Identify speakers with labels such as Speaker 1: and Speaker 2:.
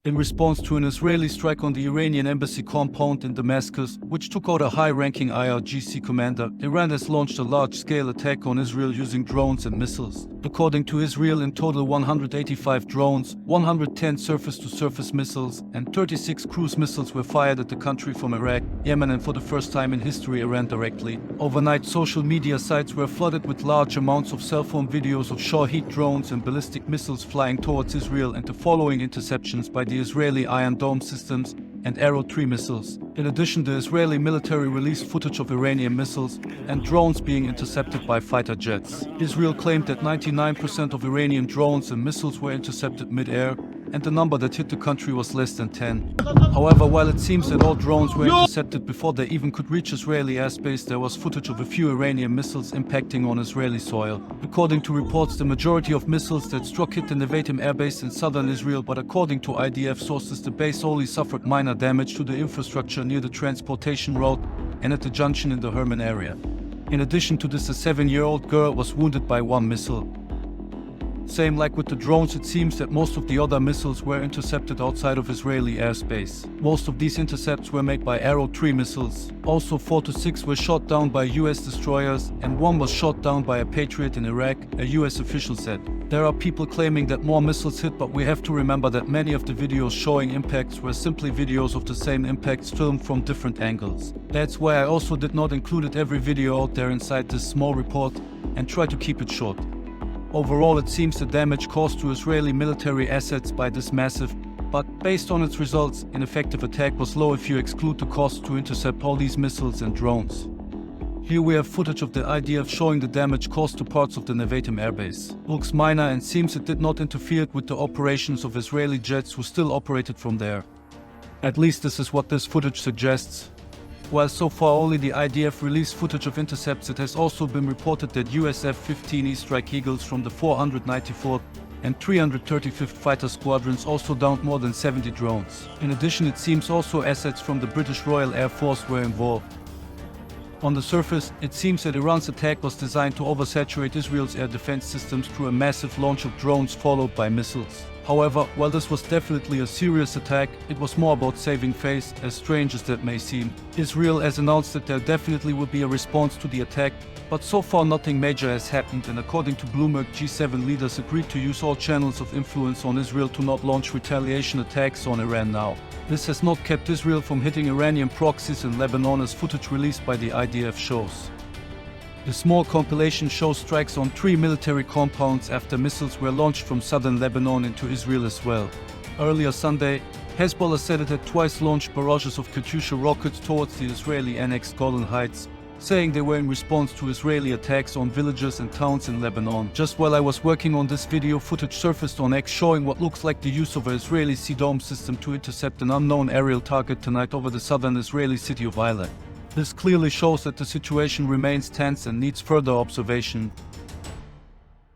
Speaker 1: in response to an Israeli strike on the Iranian embassy compound in Damascus, which took out a high-ranking IRGC commander. Iran has launched a large-scale attack on Israel using drones and missiles. According to Israel, in total 185 drones, 110 surface-to-surface missiles, and 36 cruise missiles were fired at the country from Iraq, Yemen, and for the first time in history, Iran directly. Overnight, social media sites were flooded with large amounts of cell phone videos of Shahed drones and ballistic missiles flying towards Israel and the following interceptions by the Israeli Iron Dome systems and Arrow 3 missiles. In addition, the Israeli military released footage of Iranian missiles and drones being intercepted by fighter jets. Israel claimed that 99% of Iranian drones and missiles were intercepted mid-air, and the number that hit the country was less than 10. However, while it seems that all drones were intercepted before they even could reach Israeli airspace, there was footage of a few Iranian missiles impacting on Israeli soil. According to reports, the majority of missiles that struck hit the Nevatim airbase in southern Israel, but according to IDF sources, the base only suffered minor damage to the infrastructure near the transportation route and at the junction in the Hermon area. In addition to this, a 7-year-old girl was wounded by one missile. Same like with the drones, it seems that most of the other missiles were intercepted outside of Israeli airspace. Most of these intercepts were made by Arrow 3 missiles. Also 4 to 6 were shot down by US destroyers, and 1 was shot down by a Patriot in Iraq, a US official said. There are people claiming that more missiles hit, but we have to remember that many of the videos showing impacts were simply videos of the same impacts filmed from different angles. That's why I also did not include every video out there inside this small report and try to keep it short. Overall, it seems the damage caused to Israeli military assets by this massive, but based on its results, ineffective attack was low if you exclude the cost to intercept all these missiles and drones. Here we have footage of the IDF showing the damage caused to parts of the Nevatim airbase. Looks minor and seems it did not interfere with the operations of Israeli jets who still operated from there. At least this is what this footage suggests. While so far only the IDF released footage of intercepts, it has also been reported that US F-15E Strike Eagles from the 494th and 335th Fighter Squadrons also downed more than 70 drones. In addition, it seems also assets from the British Royal Air Force were involved. On the surface, it seems that Iran's attack was designed to oversaturate Israel's air defense systems through a massive launch of drones followed by missiles. However, while this was definitely a serious attack, it was more about saving face, as strange as that may seem. Israel has announced that there definitely will be a response to the attack, but so far nothing major has happened, and according to Bloomberg, G7 leaders agreed to use all channels of influence on Israel to not launch retaliation attacks on Iran now. This has not kept Israel from hitting Iranian proxies in Lebanon, as footage released by the IDF shows. The small compilation shows strikes on 3 military compounds after missiles were launched from southern Lebanon into Israel as well. Earlier Sunday, Hezbollah said it had twice launched barrages of Katyusha rockets towards the Israeli-annexed Golan Heights, saying they were in response to Israeli attacks on villages and towns in Lebanon. Just while I was working on this video, footage surfaced on X showing what looks like the use of an Israeli Sea Dome system to intercept an unknown aerial target tonight over the southern Israeli city of Eilat. This clearly shows that the situation remains tense and needs further observation.